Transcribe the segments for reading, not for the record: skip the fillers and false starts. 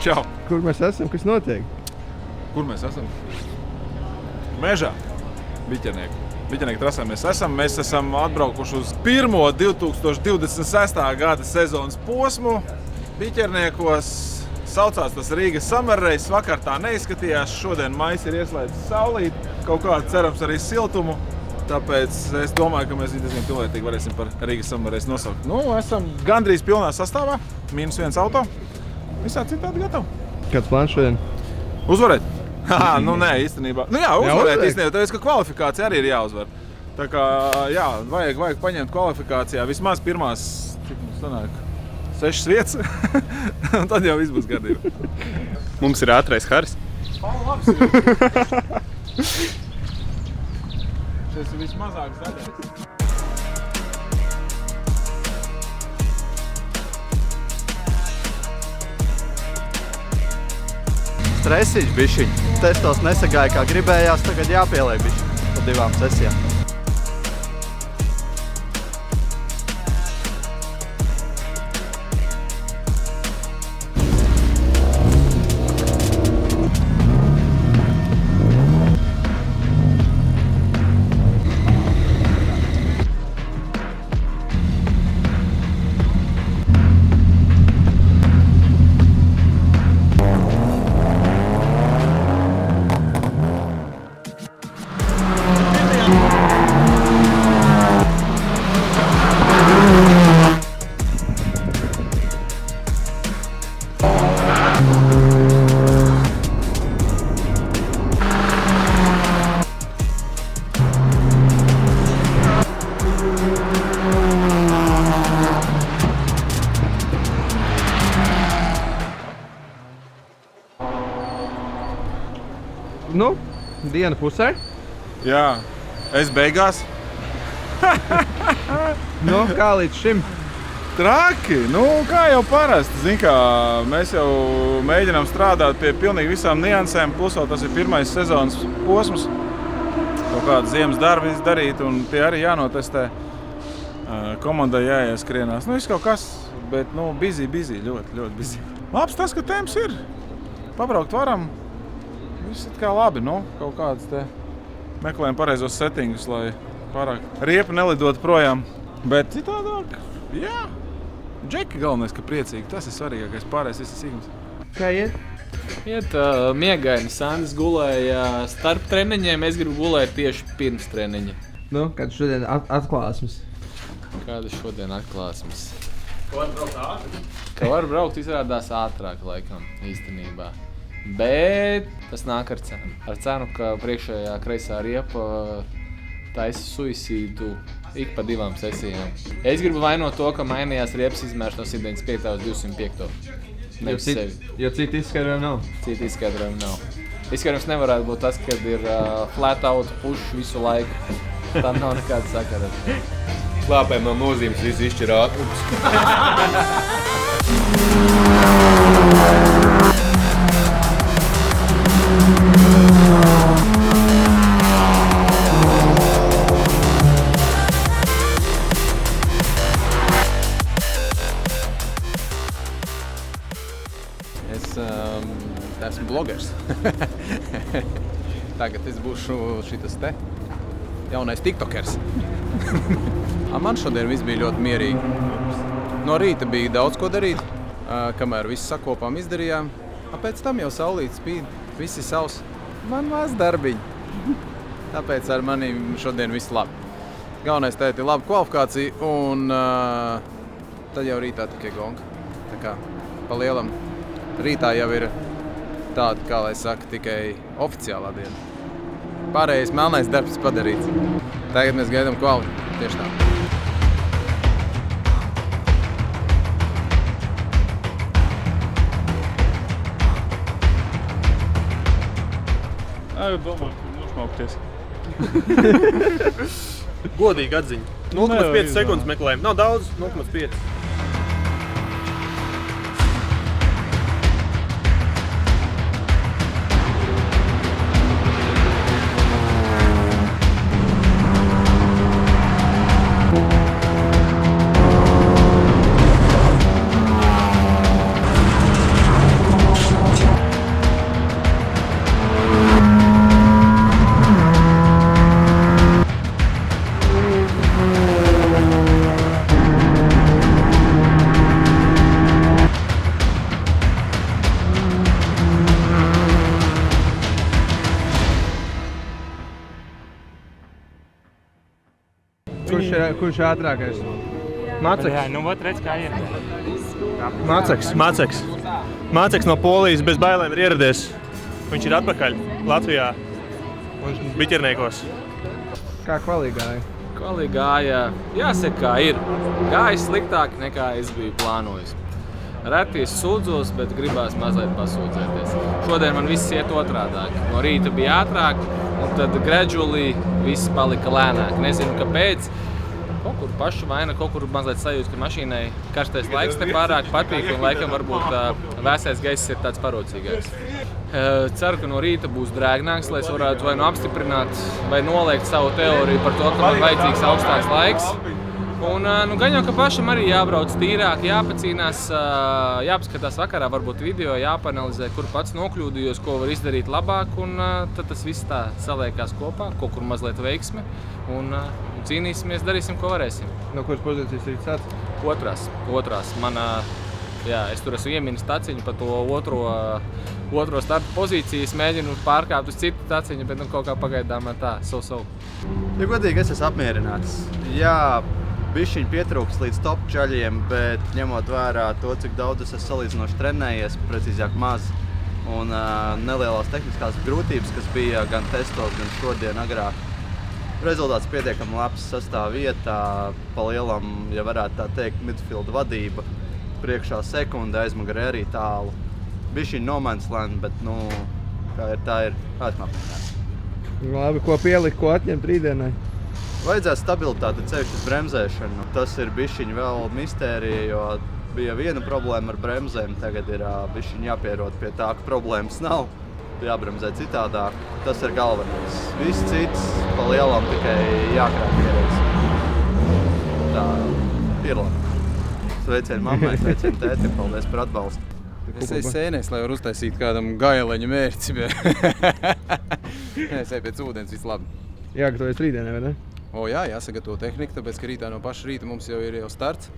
Čau. Kur mēs esam? Kas notiek? Kur mēs esam? Mežā. Biķernieku trasē mēs esam. Mēs esam atbraukuši uz pirmo 2026. gada sezonas posmu. Biķerniekos saucās tas Rīgas Summer Race. Vakar tā neizskatījās. Šodien maijs ir ieslēdzis saulīt. Kaut kā cerams arī siltumu. Tāpēc es domāju, ka mēs diezgan pilnvērtīgi varēsim par Rīgas Summer Race nosaukt. Esam gandrīz pilnā sastāvā. -1 auto. Visādi citādi gatavi. Kāds plāns šodien? Uzvarēt? Nē, īstenībā. Uzvarēt īstenībā, tāpēc, ka kvalifikācija arī ir jāuzvar. Tā kā, vajag paņemt kvalifikācijā vismaz pirmās, cik mums sanāk, 6 vietas, un tad jau viss būs gadījumā. Mums ir ātrais Haris. Šis ir vismazāks zaļais. Stresiņš bišķiņ. Testos nesagāja kā gribējās, tagad jāpieliek bišķiņ pa 2 sesijām. Diena pusē. Jā, es beigās. Kā līdz šim? Traki, kā jau parasti. Zin kā, mēs jau mēģinām strādāt pie pilnīgi visām niansēm, plus vēl tas ir pirmais sezonas posms. Kaut kādas ziemas darbi darīt un tie arī jānotestē. Komandai jāieskrienās. Viss kaut kas, bet busy, ļoti busy. Labs tas, ka temps ir. Pabraukt varam. Viss ir kā labi, kaut kādas te meklējam pareizos settingus, lai pārāk riepa nelidot projām. Bet citādāk, jā. Džeki galvenais, ka priecīgi. Tas ir svarīgākais, pārējais viss ir sīkums. Kā iet? Iet miegaini. Sandis gulēja starp treniņiem, es gribu gulēt tieši pirms treniņa. Kāda šodien atklāsmes? Kāda šodien atklāsmes? Ka var braukt ātri? Ka var braukt izrādās ātrāk laikam, īstenībā. Bet tas nāk ar cenu. Ar cenu, ka priekšējā kreisā riepa taisa suicīdu ik pa 2 sesijām. Es gribu vainot to, ka mainījās riepas izmērs no 195 uz 205. Nevis sevi. Jo citu izskaidrojumu nav. Citu izskaidrojumu nav. Izskaidrojums nevarētu būt tas, kad ir flat out push visu laiku. Tam nav nekāda sakara. Slāpēm nav nozīmes, visi izšķir ātrums. Esmu blogers. Tagad es būšu šitas te jaunais tiktokers. Man šodien viss bija ļoti mierīgi. No rīta bija daudz ko darīt, kamēr visu sakopām izdarījām. Pēc tam jau saulīt spīd, viss ir savs. Man maz darbiņi. Tāpēc ar maniem šodien viss labi. Galvenais tēt ir laba kvalifikācija un tad jau rītā tikai gonga. Tā kā pa lielam rītā jau ir tāda, kā lai saka, tikai oficiālā diena. Pārējais melnais darbs padarīts. Tagad mēs gaidām kvali. Tieši tā. Domāju, nošmaukties. Godīgi atziņa. 0,5 sekundes meklējam. Nav daudz, 0,5. kurš ātrākais? Māceks. Jā, nu, ot, redz, kā ir. Māceks no Polijas bez bailēm ir ieradies. Viņš ir atpakaļ Latvijā un biķerniekos. Kā kvalī gāja? Kvalī gāja, jāsaka, kā ir. Gāja sliktāk nekā es biju plānojis. Reti es sūdzos, bet gribās mazliet pasūdzēties. Šodien man viss iet otrādāk. No rīta bija ātrāk, un tad gradually viss palika lēnāk. Nezinu, kāpēc. Kaut kur pašu vaina, kaut kur mazliet sajūta, ka mašīnai karstais laiks nepārāk patīk, un laikam varbūt vēsais gaiss ir tāds parocīgāks. Ceru, ka no rīta būs drēgnāks, lai es varētu vai nu apstiprināt, vai noliegt savu teoriju par to, ka man vajadzīgs augstāks laiks. Un, nu, gan jau, ka pašam arī jābrauc tīrāk, jāpacīnās, jāpaskatās vakarā, varbūt video, jāpanalizē, kur pats nokļūdījos, ko var izdarīt labāk, un tad tas viss tā saliekās kopā, kaut kur mazliet veiksme, un cīnīsimies, darīsim, ko varēsim. No kuras pozīcijas ir sāc? Otrās. Es tur esmu ieminis taciņu pa to otro starta pozīcijas, mēģinu pārkāpt uz citu taciņu, bet kaut kā pagaidām tā, so. Ja godīgi, es esmu apmierināts. Jā, bišķiņ pietrūks līdz top čaļiem, bet ņemot vērā to, cik daudz es esmu salīdzinoši trenējies, precīzāk maz, un nelielās tehniskās grūtības, kas bija gan testos, gan šodien agrāk. Rezultāts pietiekami labs, sastāv vietā, pa lielam, ja varētu tā teikt, midfield vadība, priekšā sekunda, aizmugurē arī tālu. Bišķiņ nomanslēn, bet, kā ir, tā ir, esmu apmierināts. Labi, ko pielikt, ko atņemt rītdienai? Vajadzētu stabilitāti ceļš uz bremzēšanu. Tas ir bišķiņ vēl mistērija, jo bija viena problēma ar bremzēm. Tagad ir bišķiņ jāpierod pie tā, ka problēmas nav. Jābremzē citādāk. Tas ir galvenais. Viss cits pa lielam tikai jākrāt pieredzi. Tā ir labi. Sveicienu mammai, sveicienu tētim. Paldies par atbalstu. Es eju sēnēs, lai varu uztaisīt kādam gaileņa mērķi. Es eju pēc ūdens, viss labi. Jāgatavojas rītdienai, vai ne? Jā, jāsagatavo tehnika, tāpēc, ka rītā no paša rīta mums jau ir starts.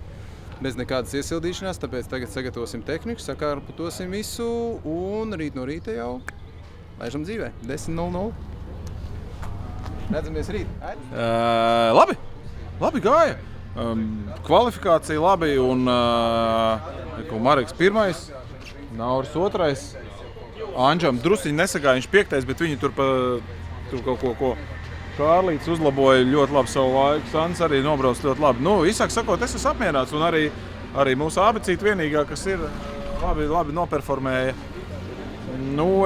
Bez nekādas iesildīšanās, tāpēc tagad sagatavosim tehniku, sakārputosim visu un rīt no rīta jau laižam dzīvē. 10:00. Redzamies rīt. Labi gāja. Kvalifikācija labi un Mareks pirmais, Nauris otrais. Anģam drusiņi nesagāja, viņš piektais, bet viņi tur kaut ko Kārlīts uzlaboja ļoti labi savu laiku, Sans arī nobrauc ļoti labi. Īsāk sakot, es esmu apmierināts un arī mūsu abecīte vienīgā, kas ir labi noperformēja.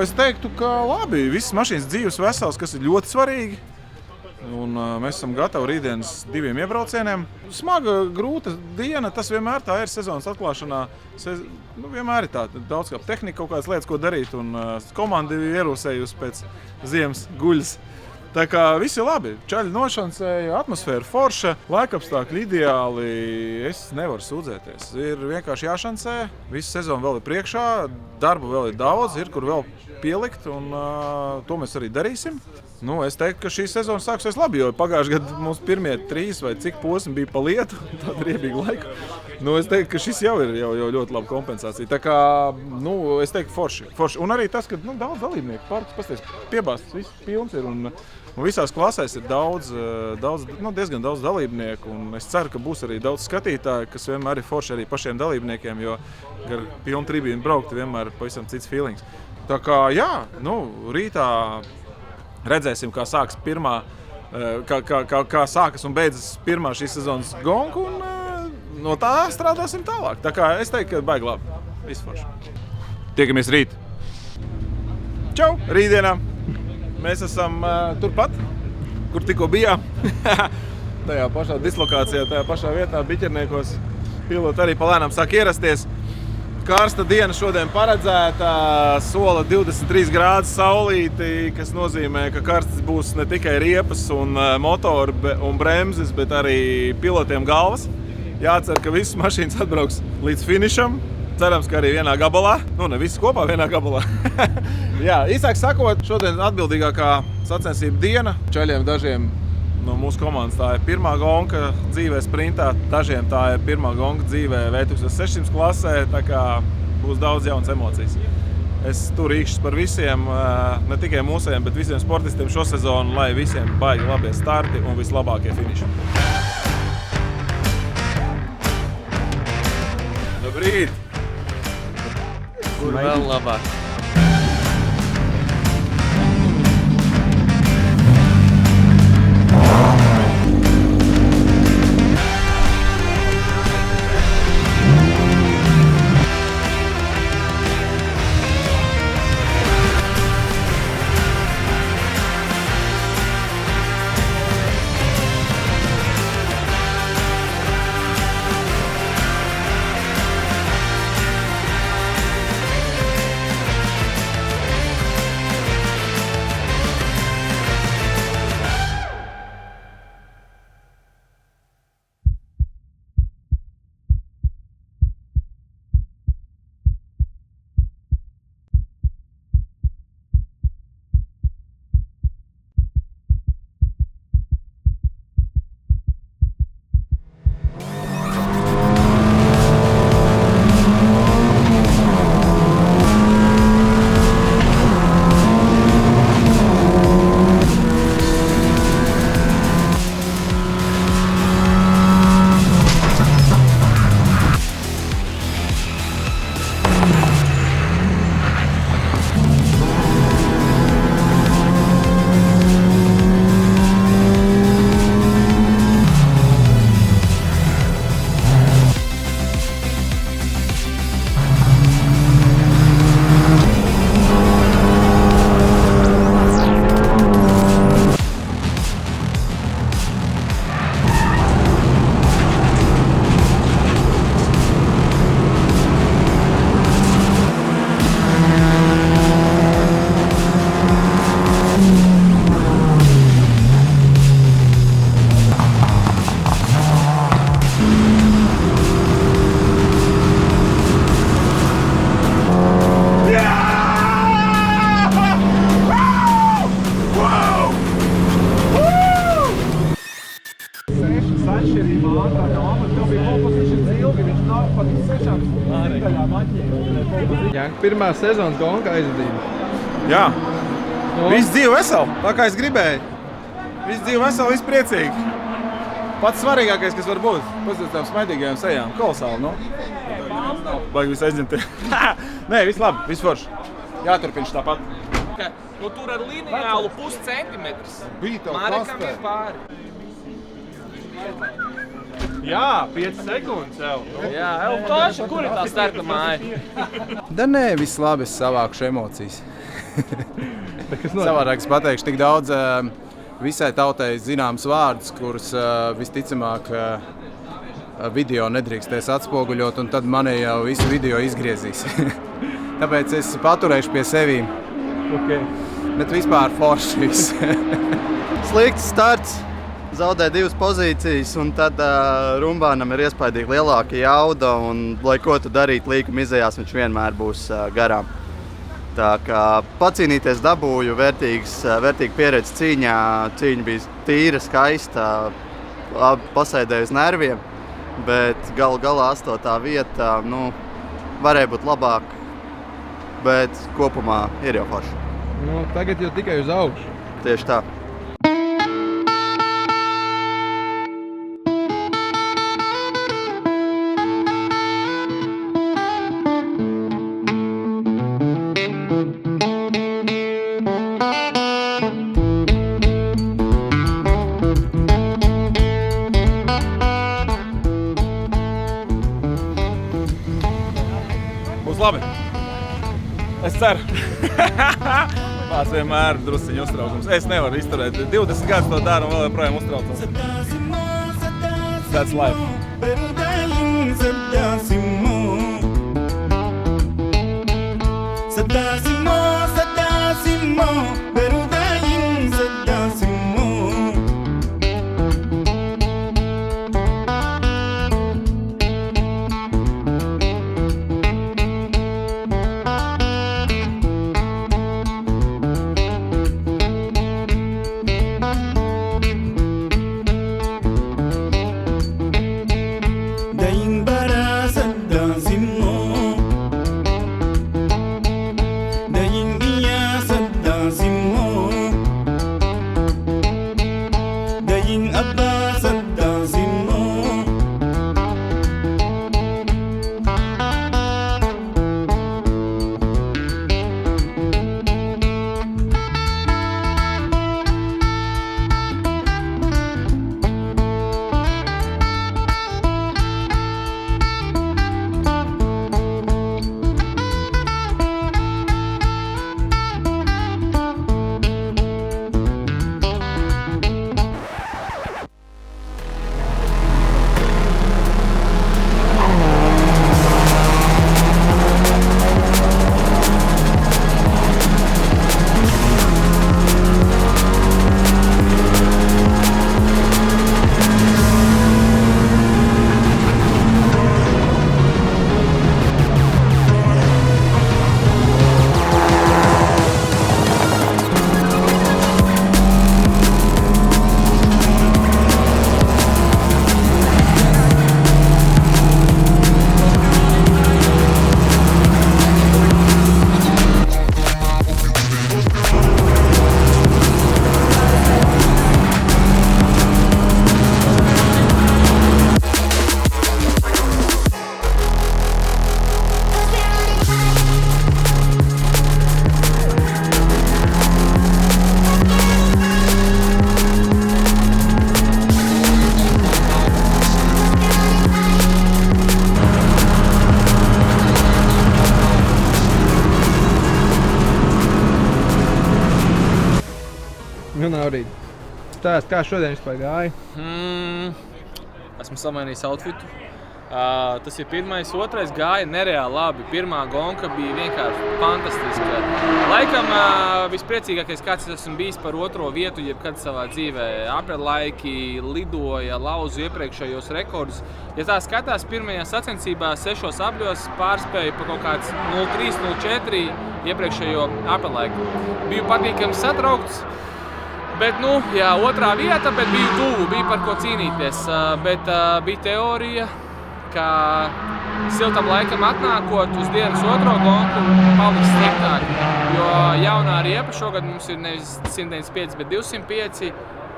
Es teiktu, ka labi, visas mašīnas dzīves vesels, kas ir ļoti svarīgi. Un mēs esam gatavi rītdienas 2 iebraucieniem. Smaga, grūta diena, tas vienmēr tā ir sezonas atklāšanā. Vienmēr ir tā, daudz kā tehnika, kaut kādas lietas, ko darīt, un komanda ir ierūsējusi pēc ziemas guļas. Tā kā viss ir labi, čaļi nošancēja, atmosfēra forša, laikapstākļi ideāli, es nevaru sūdzēties. Ir vienkārši jāšancē, visu sezonu vēl ir priekšā, darbu vēl ir daudz, ir kur vēl pielikt, un to mēs arī darīsim. Es teiktu, ka šī sezona sāksies labi, jo pagājušajā gadā mums pirmie 3 vai cik posmi bija pa lietu, tāda riebīga laika. Es teiktu, ka šis jau ir ļoti laba kompensācija. Tā kā, es teiktu, forši. Un arī tas, ka daudz dalībnieku, parks, pasties, piebāsts, viss pilns ir, un visās klasēs ir diezgan daudz dalībnieku, un es ceru, ka būs arī daudz skatītāju, kas vienmēr ir forši arī pašiem dalībniekiem, jo gar pilnu tribīnu braukt vienmēr ir pavisam cits feelings. Tā kā, rītā redzēsim, kā sākas kā sākas un beidzas pirmā šīs sezonas gonga, un no tā strādāsim tālāk. Tā kā es teiktu, ka baigi labi. Viss forši. Tiekamies rīt. Čau! Rītdienā! Mēs esam turpat, kur tikko bijām. Tajā pašā dislokācijā, tajā pašā vietā, biķerniekos. Piloti arī palēnām sāk ierasties. Karsta diena šodien paredzēta, sola 23 grādus saulīti, kas nozīmē, ka karstas būs ne tikai riepas un motori un bremzes, bet arī pilotiem galvas. Jācer, ka visas mašīnas atbrauks līdz finišam. Cerams, ka arī vienā gabalā. Ne visi kopā vienā gabalā. Jā, īsāk sakot, šodien atbildīgākā sacensību diena. Čaļiem dažiem no mūsu komandas tā ir pirmā gonka dzīvē sprintā, dažiem tā ir pirmā gonka dzīvē V1600 klasē, tā kā būs daudz jaunas emocijas. Es tur rīkšos par visiem, ne tikai mūsējiem, bet visiem sportistiem šo sezonu, lai visiem baigi labie starti un vislabākie finiši. Labrīt! Kur vēl labāk? Jā, pirmā sezonas gonka aizvadība. Jā, Nu, viss dzīve veseli, tā kā es gribēju. Viss dzīve veseli, viss priecīgi. Pats svarīgākais, kas var būt, pats tām smaidīgajām sejām, kolosāli, nu. Baigi viss aizņemti. Nē, viss labi, viss forši. Jāturpinš tāpat. Nu, tur ar lineālu puscentimetrs. Bija tev Marekam kastē. ir pāri. Jā, 5 sekundes jau. Jā, Eltoša, kur ir tā starta māja? Da nē, viss labi, es savākšu emocijas. kas notiek? Savādāk es pateikšu tik daudz visai tautai zināms vārdus, kurus visticamāk video nedrīkstēs atspoguļot, un tad mani jau visu video izgriezīs. Tāpēc es paturēšu pie sevīm. Okay. Bet vispār forši viss. Slikts starts, zaudē 2 pozīcijas, un tad Rumbānam ir iespaidīgi lielāka jauda, un lai ko tu darītu līkuma izējās, viņš vienmēr būs garām. Tā kā pacīnīties dabūju, vērtīga pieredze cīņā, cīņa bija tīra, skaista, pasēdēja uz nerviem, bet galu galā 8. vieta, nu, varēja būt labāk, bet kopumā ir jau forši. Nu, tagad jau tikai uz augšu. Tieši tā. Būs labi. Es ceru. Mās vienmēr drusciņi uztraukums. Es nevaru izturēt. 20 gadus to daru un vēl joprojām uztraucos. That's life. Maurīd, stāst, kā šodien vispār gāja? Esmu samainījis outfitu. Tas ir pirmais, otrais gāja nereāli labi. Pirmā gonka bija vienkārši fantastiska. Laikam vispriecīgākais, kāds esmu bijis par otro vietu, jebkad savā dzīvē. Apelaiki lidoja, lauzu iepriekšējos rekordus. Ja tā skatās, pirmajā sacensībā 6 apļos pārspēja pa kaut kāds 0,3, 0,4 iepriekšējo apelaiku. Biju patīkami satraukts. Bet, otrā vieta, bet biju tuvu, bija par ko cīnīties. Bet bija teorija, ka siltam laikam atnākot uz dienas otro gonku paliks sliktāk. Jo jaunā riepa šogad mums ir nevis 195, bet 205,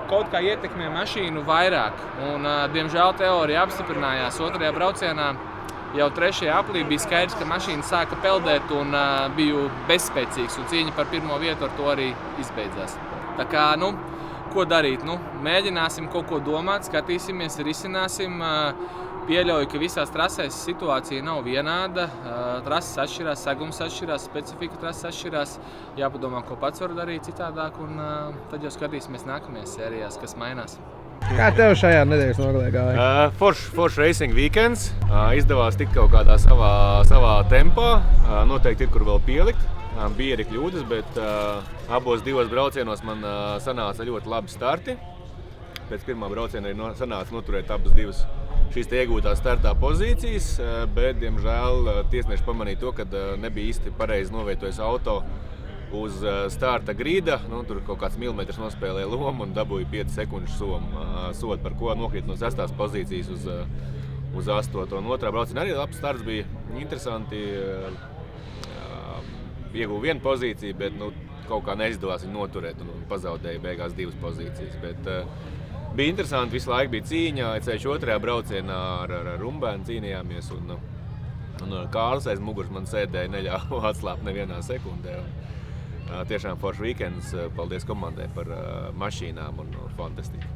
kaut kā ietekmē mašīnu vairāk. Un, diemžēl teorija apstiprinājās otrajā braucienā. Jau 3. aplī bija skaidrs, ka mašīna sāka peldēt un biju bezspēcīgs. Un cīņa par pirmo vietu ar to arī izbeidzās. Tā kā, ko darīt? Mēģināsim kaut ko domāt, skatīsimies, risināsim. Pieļauju, ka visās trasēs situācija nav vienāda. Trases atšķirās, segums atšķirās, specifika trases atšķirās. Jāpadomā, ko pats var darīt citādāk, un tad jau skatīsimies nākamajās sērijās, kas mainās. Kā tev šajā nedēļas nogalē gāja? Foršs racing weekends. Izdevās tikt kaut kādā savā tempā. Noteikti ir, kur vēl pielikt. Bija arī kļūdas, bet abos divos braucienos man sanāca ļoti labi starti. Pēc pirmā brauciena arī sanāca noturēt abas divas šīs iegūtās startā pozīcijas, bet, diemžēl, tiesneši pamanīja to, ka nebija īsti pareizi novietojis auto uz starta grīda. Tur kaut kāds milimetrs nospēlēja lomu un dabūja 5 sekundžu sodu, par ko nokrīt no 6. pozīcijas uz 8. Un otrā brauciena arī labs starts bija interesanti. Ieguva 1 pozīciju, bet kaut kā neizdevās viņu noturēt un pazaudēja beigās 2 pozīcijas. Bet, bija interesanti, visu laiku bija cīņa, ceļš otrajā braucienā ar Rumbēnu cīnījāmies. Un Kārlis aiz muguras man sēdēja, neļāva atslāpt nevienā sekundē. Tiešām foršs weekends, paldies komandai par mašīnām un fantastiski.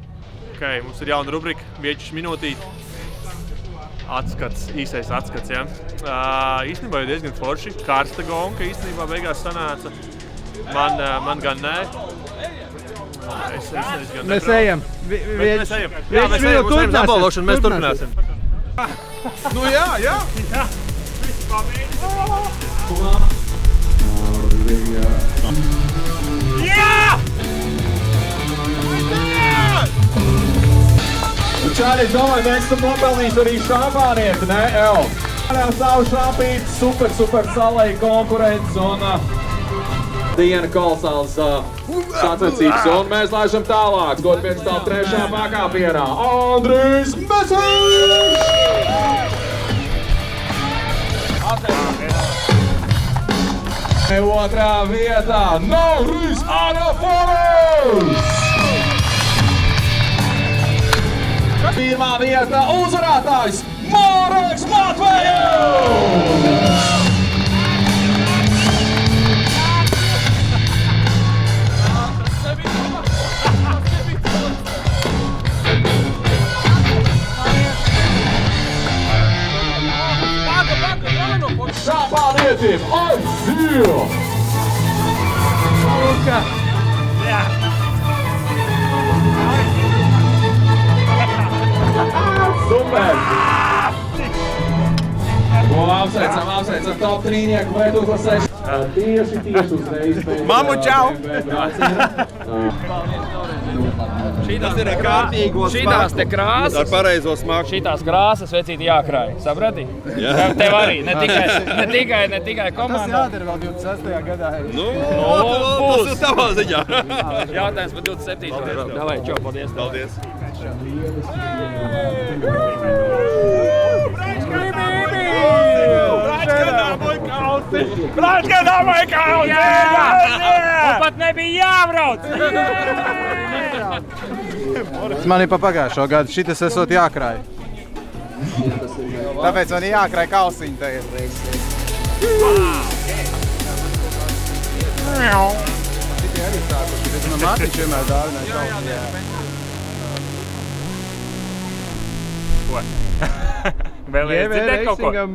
Okay, mums ir jauna rubrika, Vieķis minūtīti. Īsais atskats, ja. Īstenībā jau diezgan forši. Karsta gonka īstenībā beigās sanāca. Man gan nē. Es gan Mēs ejam. Mēs ejam. Jā, mēs ejam apbalvošanu, mēs turpināsim. Jā. Visi pamēģina. Čāri, es domāju, mēs esam nopelnījuši arī šāpānieti, ne, El? Savu šāpīt, super salēja konkurents un diena kolosāls sacensības. Un mēs laižam tālāk, dod pēc tā 3. pakāpienā. Andrijs Mesiņš! Otrā vietā, Nauris Anaforos! Pirmā vieta uzvarētājs Mareks Matvejevs! Šāpānietim aiziet! Super! Apsveicam top trīnieku B2006. Tieši uzreiz pēc Mamu, čau! Tas ir kārtīgos Šitās te krāsas. ar pareizo smaku. Šitās krāsas vecīti jākrāj. Saprati? Tev arī. Ne tikai komanda. Tas jādara vēl 26. gadā. Tas ir tavā ziņā. Jautājums par 27. Davai, čau, paldies. Paldies. Brāļskadāmai kausi! Un pat nebija jābrauc! Man ir pa pagājušo gadu, šitas esot jākrāj. Tāpēc man ir jākrāj kausiņi tagad. Šitie arī sākuši, bet man Mārtiņš vienmēr dāvinās kausiņi. Vēlējies dzirdēt kaut ko? Racingam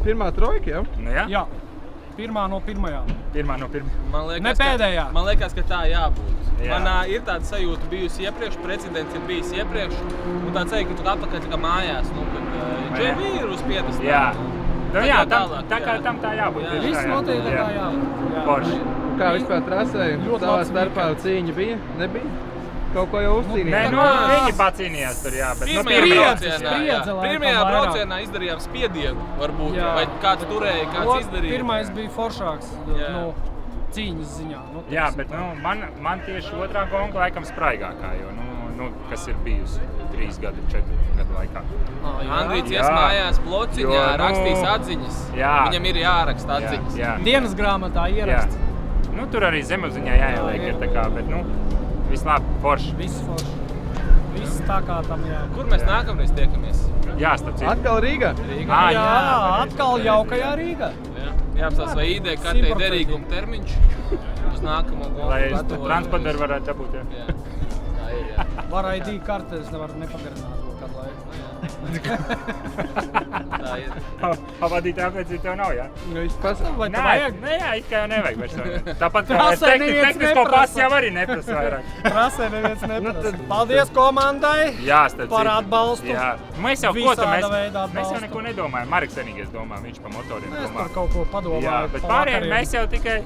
pirmā trojka, jau? Nu jā. Pirmā no pirmajām. Man liekas, Ne pēdējā. Man liekas, ka tā jābūt. Jā. Man ir tāda sajūta bijusi iepriekš, precedents ir bijis iepriekš, un tāds ka tu atpakaļ tā kā mājās, nu, kad JV ir uz piedestāla. Jā. Nu, jā, tālāk, tā kā tam tā jābūt. Jā. Viss notiek tā kā jābūt. Forši. Kā vispār trasē? Ļoti Savā labs starpā cīņa bija? Nebija? Kaut ko jau Nē, uzcīnījās? nu, viņi pacīnījās tur, jā, bet nu, spriedze laikam Pirmajā vairāk. braucienā izdarījām spiedienu, varbūt, Jā. vai kāds turēja, kāds izdarīja. Pirmais bija foršāks, Jā. nu, cīņas ziņā. Nu, Jā, teiksim bet tā. nu, man tieši otrā gonga laikam spraigākā, jo, nu, kas ir bijusi 3 gadu, 4 gadu laikā. Andrīts Jā. ies mājās blociņā, Jo, nu, rakstīs atziņas. jā. Viņam ir jāraksta atziņas. Jā. Dienas grāmatā Jā. ieraksts. Nu, tur arī zemapziņā jāieliek, ir tā kā, bet, nu, viss labi, forši. Viss forši. Viss tā kā tam jābūt. Kur mēs nākamreiz tiekamies? Jā, starp citu. Atkal Rīgā? Jā, atkal jaukajā Rīgā. Jāapstāsta, vai ID kartē 100%. derīguma termiņš uz nākamo gongu. Lai gatavojamies. transporteru varētu dabūt, jā. Jā. Tā ir, jā. Var ID kartes nevar nepagarināt kaut kādu laiku. Tā ir. Vadītāja pēc tev nav, jā? Nu, viss pasaule. Vai Nē, tev vajag? nē, jā, it kā jau nevajag vairs vairāk. Tāpat kā Trasē neviens tehnisko neprasa. pasu jau arī neprasa vairāk. Prasē neviens neprasa. Paldies komandai Jā, starp par citu. atbalstu. Jā. Mēs jau ko tam Visāda veida mēs jau atbalstu. neko nedomājam. Marks vienīgais domā, viņš pa motoriem Es domā. par kaut ko padomāju. Jā, bet pa pārējiem vakariem. mēs jau tikai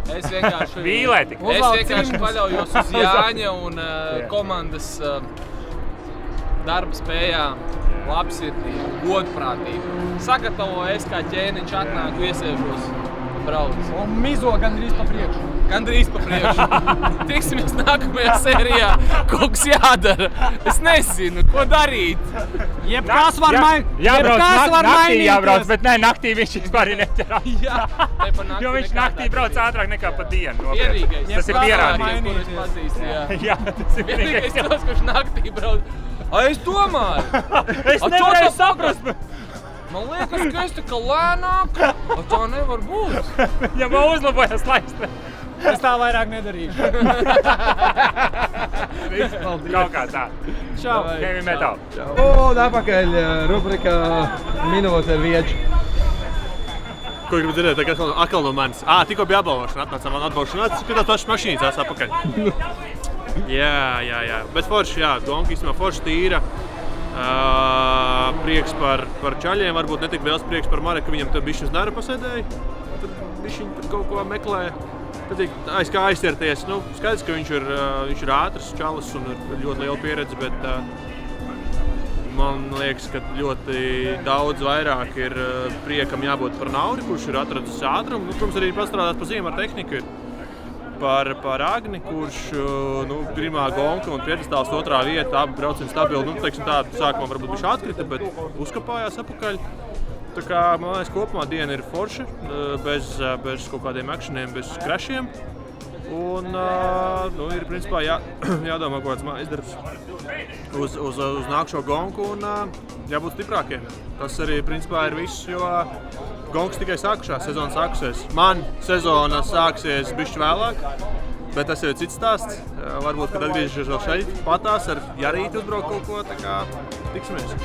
Es vienkārši vīlē tikai. Es Uzvelk vienkārši cimdus. paļaujos uz Jāņa un Jā. komandas darba spējām, labsirdību, godprātību. Sagatavo es kā ķēniņš atnāku, iesēžos un braucu. Un mizo gandrīz pa priekšu. Gandrīz pa priekšu. Tiksimies nākamajā sērijā. Kaut kas jādara. Es nezinu, ko darīt. Jebkas var Jābrauc naktī mainīties. jābrauc, bet nē, naktī viņš vispār neķerās. Jā, te pa nakti Jo viņš nekādā naktī brauc gadījumā. ātrāk nekā pa dienu. nopietni. Vienīgais. Tas ir Jebkas var pierādījums. Kur es mainīties. pazīstu, jā. Jā, tas ir Vienīgais vienīgais. tas, kurš naktī brauc. Ai, es domāju. Es nevarēju saprast. Man liekas, ka es tā kā lēnāk. Tā nevar būt. Ja man uzlabojas laista. Es tā vairāk nedarīšu. Kaut kā tā. Čau. Heavy metal. Un atpakaļ rubrika minūte ar vieču. Ko gribu dzirdēt, tagad atkal no manis. Tikko bija apbalvošana, atnāca man atbalvošana. Tas pie tās pašas mašīnas atpakaļ. Jā. Bet forši, jā, gonka īstenībā forši tīra. Prieks par čaļiem, varbūt ne tik liels prieks par Mareku, viņam tur bišķi uz nara pasēdēja. Tur bišķiņ tur kaut ko meklē. Tad kā aizķerties. Nu, skaidrs, ka viņš ir ātrs čalis un ir ļoti liela pieredze, bet man liekas, ka ļoti daudz vairāk ir priekam jābūt par Nauri, kurš ir atradis ātrumu. Nu, protams, arī pastrādāt pa ziemu ar tehniku. Par Agni, kurš pirmā gonka un piedestāls otrā vieta, abi braucieni stabili. Nu, teiksim tā, sākumā varbūt viņš atkrita, bet uzkapājās apakaļ. Tā kā, man liekas, kopumā diena ir forša, bez kaut kādiem akšaniem, bez krešiem. Un ir principā jādomā kaut kāds mājas darbs uz nākšo gonku un jābūt stiprākiem. Tas arī principā ir viss, jo gonks tikai sākušās, sezona sākusies. Man sezona sāksies bišķi vēlāk, bet tas jau ir cits stāsts. Varbūt, kad atgriežos vēl šeit patās ar Jarīti uzbraukt kaut ko, tā kā tiksimies.